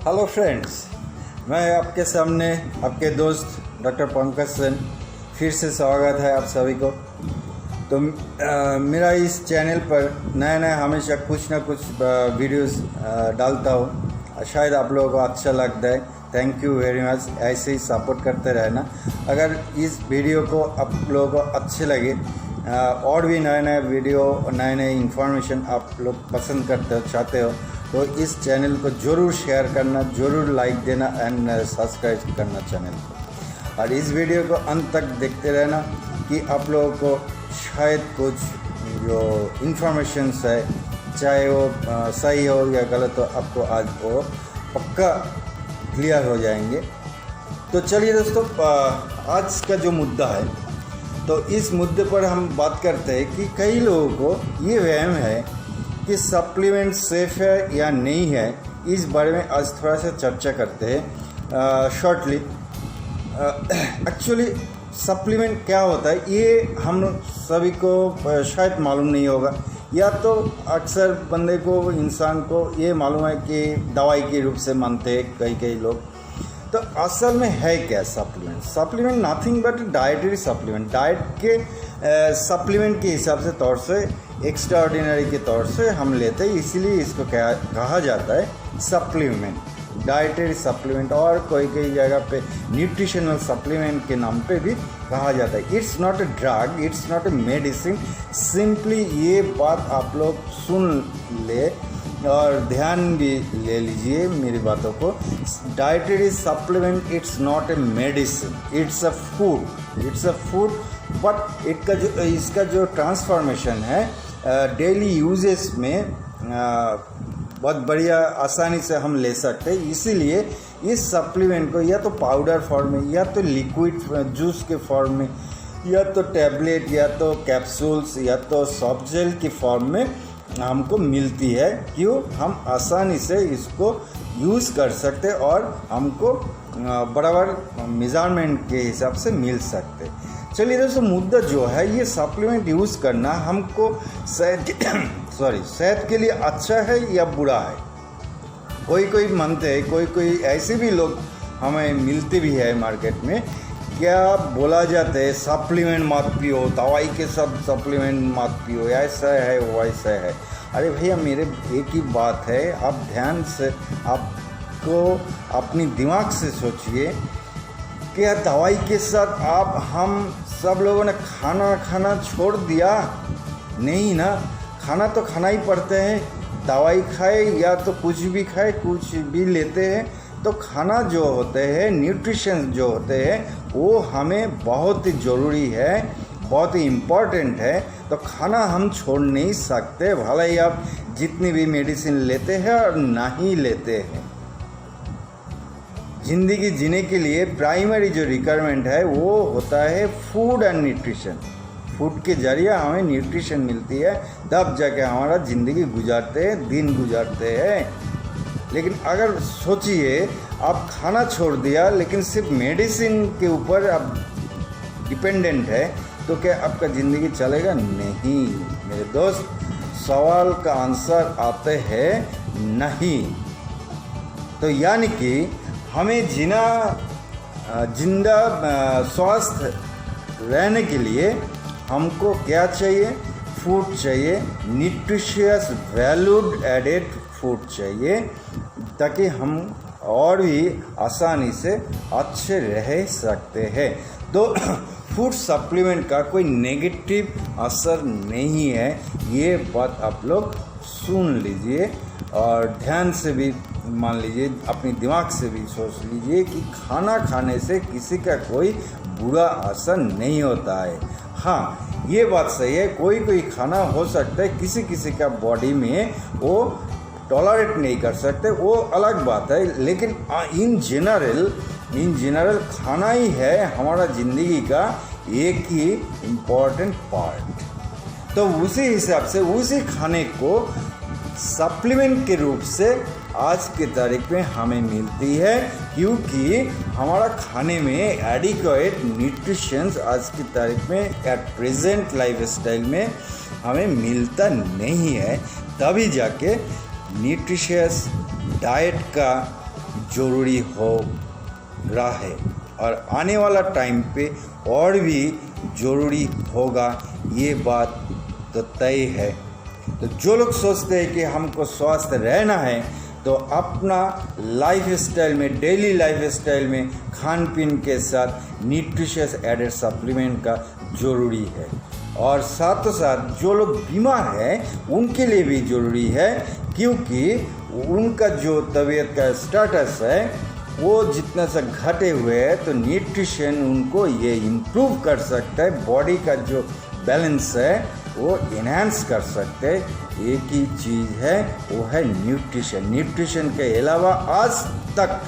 Hello friends, मैं आपके सामने आपके दोस्त डॉक्टर पंकज सेन फिर से स्वागत है आप सभी को। तो मेरा इस चैनल पर नया हमेशा कुछ ना कुछ वीडियोस डालता हूँ। शायद आप लोगों को अच्छा लगता है। Thank you very much. ऐसे ही सपोर्ट करते रहना। अगर इस वीडियो को आप लोगों को अच्छे लगे और भी नए वीडियो नए इन्फॉर्मेशन आप लोग पसंद करते हो चाहते हो तो इस चैनल को ज़रूर शेयर करना, ज़रूर लाइक देना एंड सब्सक्राइब करना चैनल को। और इस वीडियो को अंत तक देखते रहना कि आप लोगों को शायद कुछ जो इन्फॉर्मेशंस है, चाहे वो सही हो या गलत हो, आपको आज वो पक्का क्लियर हो जाएंगे। तो चलिए दोस्तों, आज का जो मुद्दा है तो इस मुद्दे पर हम बात करते हैं कि कई लोगों को ये वहम है कि सप्लीमेंट सेफ है या नहीं है। इस बारे में आज थोड़ा सा चर्चा करते हैं शॉर्टली। एक्चुअली सप्लीमेंट क्या होता है ये हम सभी को शायद मालूम नहीं होगा, या तो अक्सर बंदे को, इंसान को ये मालूम है कि दवाई के रूप से मानते हैं कई लोग। तो असल में है क्या supplement? Supplement nothing but dietary supplement. Diet के सप्लीमेंट के हिसाब से तौर से, एक्स्ट्रा ऑर्डिनरी के तौर से हम लेते हैं, इसीलिए इसको कहा जाता है सप्लीमेंट, डाइटरी सप्लीमेंट। और कई जगह पे न्यूट्रिशनल सप्लीमेंट के नाम पे भी कहा जाता है। It's not a drug, it's not a medicine. Simply ये बात आप लोग सुन ले और ध्यान भी ले लीजिए मेरी बातों को। Dietary supplement it's not a medicine, it's a food. It's a food but इसका जो ट्रांसफॉर्मेशन है डेली यूजेस में बहुत बढ़िया आसानी से हम ले सकते हैं। इसीलिए इस सप्लीमेंट को या तो पाउडर फॉर्म में, या तो लिक्विड जूस के फॉर्म में, या तो टैबलेट, या तो कैप्सूल्स, या तो सॉफ्ट जेल की फॉर्म में हमको मिलती है। क्यों? हम आसानी से इसको यूज़ कर सकते और हमको बराबर मेजरमेंट के हिसाब से मिल सकते। चलिए दोस्तों, मुद्दा जो है ये सप्लीमेंट यूज़ करना हमको सेहत के लिए अच्छा है या बुरा है? कोई मानते हैं, कोई ऐसे भी लोग हमें मिलते भी है मार्केट में। क्या बोला जाता है सप्लीमेंट मत पियो, दवाई के साथ सप्लीमेंट मत पियो, ऐसा है वैसा है। अरे भैया, मेरे एक ही बात है, आप ध्यान से आपको अपनी दिमाग से सोचिए कि यार दवाई के साथ हम सब लोगों ने खाना छोड़ दिया? नहीं ना, खाना तो खाना ही पड़ते हैं। दवाई खाए या तो कुछ भी खाए, कुछ भी लेते हैं, तो खाना जो होते हैं, न्यूट्रिशन जो होते हैं, वो हमें बहुत ही ज़रूरी है, बहुत ही इम्पॉर्टेंट है। तो खाना हम छोड़ नहीं सकते, भले ही आप जितनी भी मेडिसिन लेते हैं और नहीं लेते हैं। ज़िंदगी जीने के लिए प्राइमरी जो रिक्वायरमेंट है वो होता है फूड एंड न्यूट्रिशन। फूड के जरिए हमें न्यूट्रिशन मिलती है, तब जाके हमारा ज़िंदगी गुजारते हैं, दिन गुजारते हैं। लेकिन अगर सोचिए आप खाना छोड़ दिया लेकिन सिर्फ मेडिसिन के ऊपर आप डिपेंडेंट है, तो क्या आपका ज़िंदगी चलेगा? नहीं मेरे दोस्त, सवाल का आंसर आते हैं नहीं। तो यानी कि हमें जिंदा स्वस्थ रहने के लिए हमको क्या चाहिए? फूड चाहिए, न्यूट्रिशियस वैल्यूड एडेड फूड चाहिए, ताकि हम और भी आसानी से अच्छे रह सकते हैं। तो फूड सप्लीमेंट का कोई नेगेटिव असर नहीं है, ये बात आप लोग सुन लीजिए और ध्यान से भी मान लीजिए, अपनी दिमाग से भी सोच लीजिए कि खाना खाने से किसी का कोई बुरा असर नहीं होता है। हाँ, ये बात सही है, कोई खाना हो सकता है किसी का बॉडी में वो टॉलरेट नहीं कर सकते, वो अलग बात है। लेकिन इन जनरल खाना ही है हमारा ज़िंदगी का एक ही इम्पॉर्टेंट पार्ट। तो उसी हिसाब से उसी खाने को सप्लीमेंट के रूप से आज के तारीख में हमें मिलती है, क्योंकि हमारा खाने में एडिक्वेट न्यूट्रिशंस आज की तारीख में एट प्रेजेंट लाइफस्टाइल में हमें मिलता नहीं है। तभी जाके न्यूट्रिशियस डाइट का ज़रूरी हो रहा है और आने वाला टाइम पे और भी ज़रूरी होगा, ये बात तो तय है। तो जो लोग सोचते हैं कि हमको स्वस्थ रहना है तो अपना लाइफ स्टाइल में, डेली लाइफ स्टाइल में खान पीन के साथ न्यूट्रिशियस एडेड सप्लीमेंट का ज़रूरी है। और साथ साथ जो लोग बीमार हैं उनके लिए भी ज़रूरी है, क्योंकि उनका जो तबीयत का स्टेटस है वो जितना सा घटे हुए है तो न्यूट्रिशन उनको ये इम्प्रूव कर सकता है, बॉडी का जो बैलेंस है वो इन्हांस कर सकते हैं। एक ही चीज़ है वो है न्यूट्रिशन। न्यूट्रिशन के अलावा आज तक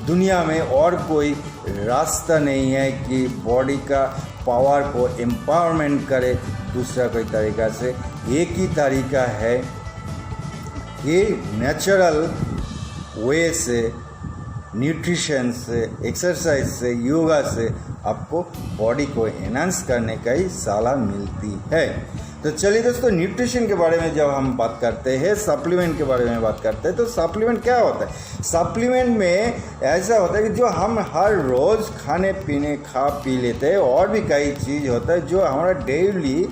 दुनिया में और कोई रास्ता नहीं है कि बॉडी का पावर को एम्पावरमेंट करे दूसरा कोई तरीका से। एक ही तरीका है कि नेचुरल वे से, न्यूट्रिशन से, एक्सरसाइज से, योगा से आपको बॉडी को एनहांस करने का ही सलाह मिलती है। तो चलिए दोस्तों, न्यूट्रिशन के बारे में जब हम बात करते हैं, सप्लीमेंट के बारे में बात करते हैं, तो सप्लीमेंट क्या होता है? सप्लीमेंट में ऐसा होता है कि जो हम हर रोज़ खाने पीने खा पी लेते हैं, और भी कई चीज़ होता है जो हमारा डेली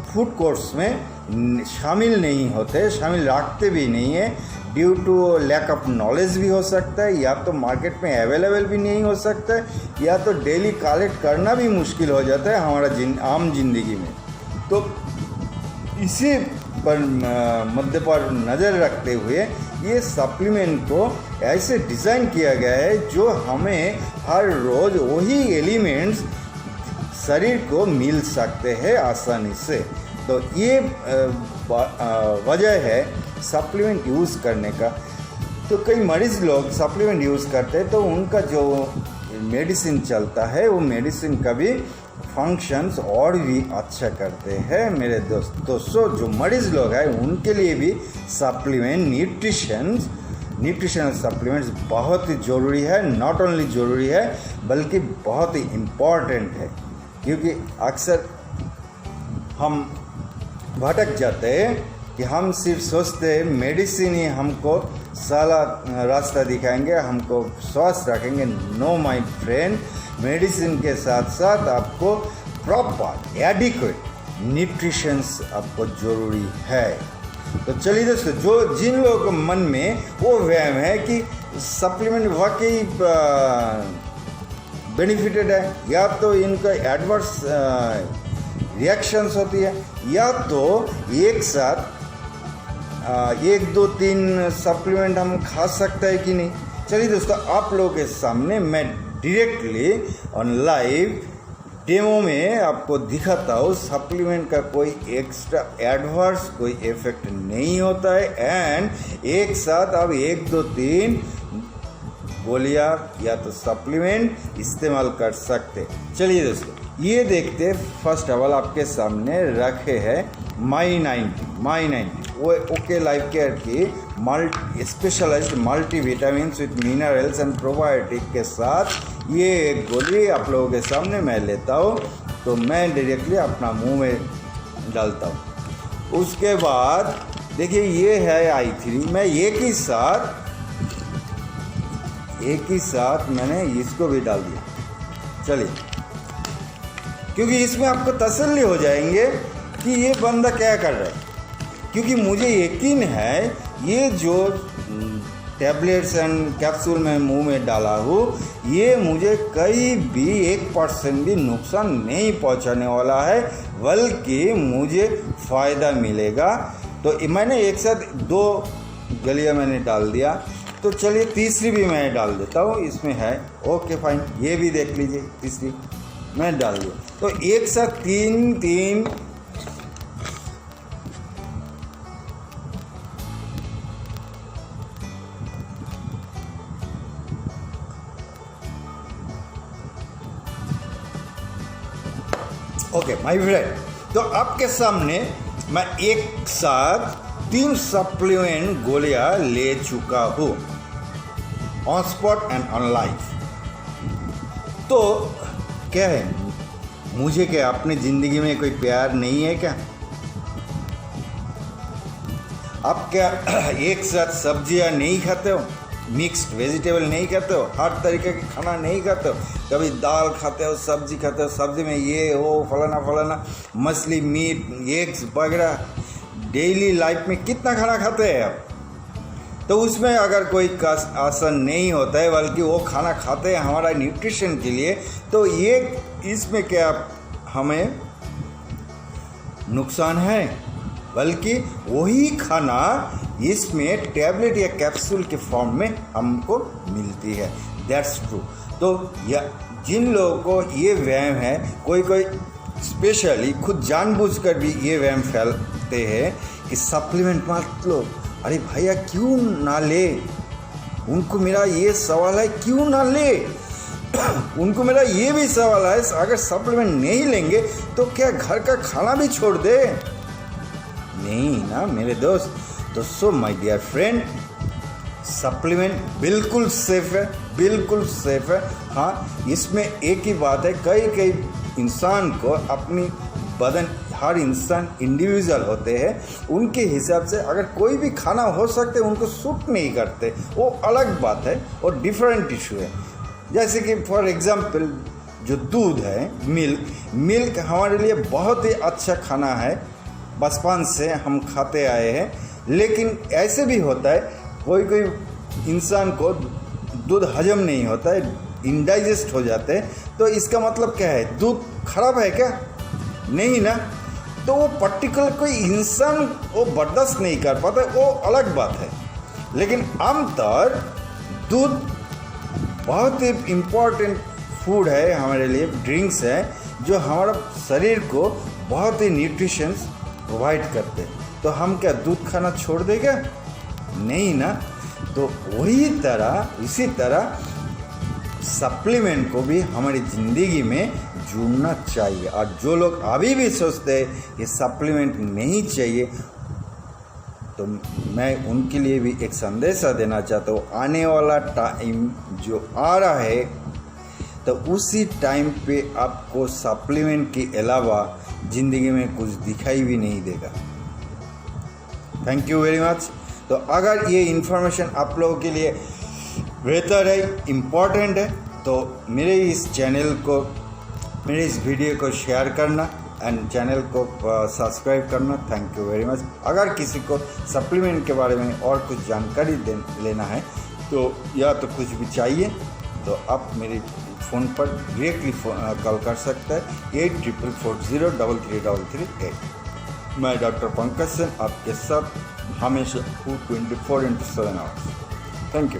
फूड कोर्स में शामिल नहीं होते, शामिल रखते भी नहीं है, due to lack of knowledge भी हो सकता है, या तो मार्केट में अवेलेबल भी नहीं हो सकता है, या तो डेली कलेक्ट करना भी मुश्किल हो जाता है हमारा आम जिंदगी में। तो इसी पर मध्य पर नज़र रखते हुए ये सप्लीमेंट को ऐसे डिज़ाइन किया गया है जो हमें हर रोज़ वही एलिमेंट्स शरीर को मिल सकते हैं आसानी से। तो ये वजह है सप्लीमेंट यूज़ करने का। तो कई मरीज़ लोग सप्लीमेंट यूज़ करते हैं तो उनका जो मेडिसिन चलता है वो मेडिसिन का भी फंक्शंस और भी अच्छा करते हैं। मेरे दोस्तों जो मरीज़ लोग हैं उनके लिए भी सप्लीमेंट, न्यूट्रिशनल सप्लीमेंट्स बहुत ही ज़रूरी है। नॉट ओनली ज़रूरी है बल्कि बहुत ही इम्पॉर्टेंट है, क्योंकि अक्सर हम भटक जाते हैं कि हम सिर्फ सोचते हैं मेडिसिन ही हमको सारा रास्ता दिखाएंगे, हमको स्वस्थ रखेंगे। नो माय फ्रेंड, मेडिसिन के साथ साथ आपको प्रॉपर एडिक्वेट न्यूट्रिशंस आपको ज़रूरी है। तो चलिए दोस्तों, जो जिन लोगों के मन में वो वहम है कि सप्लीमेंट वाकई बेनिफिटेड है, या तो इनका एडवर्स रिएक्शंस होती है, या तो एक साथ 1 2 3 सप्लीमेंट हम खा सकते हैं कि नहीं। चलिए दोस्तों, आप लोगों के सामने मैं डायरेक्टली ऑन लाइव डेमो में आपको दिखाता हूँ। सप्लीमेंट का कोई एक्स्ट्रा एडवर्स कोई इफेक्ट नहीं होता है, एंड एक साथ आप 1 2 3 गोलियां या तो सप्लीमेंट इस्तेमाल कर सकते। चलिए दोस्तों, ये देखते फर्स्ट ऑफ ऑल आपके सामने रखे हैं माई 90 वो ओके लाइफ केयर की specialised multi vitamin with minerals and probiotic के साथ ये एक गोली आप लोगों के सामने मैं लेता हूँ। तो मैं डायरेक्टली अपना मुंह में डालता हूँ। उसके बाद देखिए ये है i3, मैं एक ही साथ मैंने इसको भी डाल दिया। चलिए, क्योंकि इसमें आपको तसल्ली हो जाएंगे कि ये बंदा क्या कर रहा है, क्योंकि मुझे यकीन है ये जो टैबलेट्स एंड कैप्सूल मैं मुंह में डाला हूँ ये मुझे कहीं भी 1% भी नुकसान नहीं पहुँचाने वाला है, बल्कि मुझे फ़ायदा मिलेगा। तो मैंने एक साथ 2 गलियाँ मैंने डाल दिया, तो चलिए तीसरी भी मैं डाल देता हूँ। इसमें है ओके फाइन, ये भी देख लीजिए, तीसरी मैं डाल दिया। तो एक साथ 3 ओके माय फ्रेंड, तो आपके सामने मैं एक साथ 3 सप्लीमेंट गोलियां ले चुका हूँ on spot and on life. तो क्या है, मुझे क्या अपनी ज़िंदगी में कोई प्यार नहीं है क्या? आप क्या एक साथ सब्जियां नहीं खाते हो? मिक्स्ड वेजिटेबल नहीं खाते हो, हर तरीके के खाना नहीं खाते हो, कभी दाल खाते हो, सब्जी खाते हो, सब्जी में ये हो फलाना फलाना, मछली, मीट, एग्स वगैरह, डेली लाइफ में कितना खाना खाते हैं आप। तो उसमें अगर कोई असर नहीं होता है बल्कि वो खाना खाते हैं हमारा न्यूट्रिशन के लिए, तो ये इसमें क्या हमें नुकसान है, बल्कि वही खाना इसमें टैबलेट या कैप्सूल के फॉर्म में हमको मिलती है। That's true. तो जिन लोगों को ये वहम है, कोई स्पेशली खुद जानबूझकर भी ये वहम फैलते हैं कि सप्लीमेंट मत लो, अरे भैया क्यों ना ले, उनको मेरा ये सवाल है क्यों ना ले उनको मेरा ये भी सवाल है, अगर सप्लीमेंट नहीं लेंगे तो क्या घर का खाना भी छोड़ दे? नहीं ना मेरे दोस्त। तो so my dear friend, supplement बिल्कुल सेफ है, बिल्कुल सेफ है। हाँ, इसमें एक ही बात है, कई इंसान को अपनी बदन, हर इंसान इंडिविजुअल होते हैं, उनके हिसाब से अगर कोई भी खाना हो सकते उनको सूट नहीं करते, वो अलग बात है और डिफरेंट इशू है। जैसे कि फॉर एग्जांपल जो दूध है, मिल्क हमारे लिए बहुत ही अच्छा खाना है, बचपन से हम खाते आए हैं। लेकिन ऐसे भी होता है कोई इंसान को दूध हजम नहीं होता है, इंडाइजेस्ट हो जाते हैं, तो इसका मतलब क्या है, दूध खराब है क्या? नहीं ना। तो वो पर्टिकुलर कोई इंसान वो बर्दाश्त नहीं कर पाता, वो अलग बात है। लेकिन आमतौर दूध बहुत ही इम्पोर्टेंट फूड है हमारे लिए, ड्रिंक्स है जो हमारा शरीर को बहुत ही न्यूट्रिशंस प्रोवाइड करते हैं। तो हम क्या दूध खाना छोड़ देंगे? नहीं ना। तो इसी तरह सप्लीमेंट को भी हमारी ज़िंदगी में जुड़ना चाहिए। और जो लोग अभी भी सोचते हैं कि सप्लीमेंट नहीं चाहिए, तो मैं उनके लिए भी एक संदेशा देना चाहता हूँ, आने वाला टाइम जो आ रहा है, तो उसी टाइम पे आपको सप्लीमेंट के अलावा ज़िंदगी में कुछ दिखाई भी नहीं देगा। Thank you very much. तो अगर ये इन्फॉर्मेशन आप लोगों के लिए बेहतर है, इम्पॉर्टेंट है, तो मेरे इस वीडियो को शेयर करना एंड चैनल को सब्सक्राइब करना। Thank you very much. अगर किसी को सप्लीमेंट के बारे में और कुछ जानकारी लेना है, तो या तो कुछ भी चाहिए, तो आप मेरे फ़ोन पर डायरेक्टली कॉल कर सकते हैं 8440333338। मैं डॉक्टर पंकज सेन आपके साथ हमेशा 24/7 आवर्स। Thank you.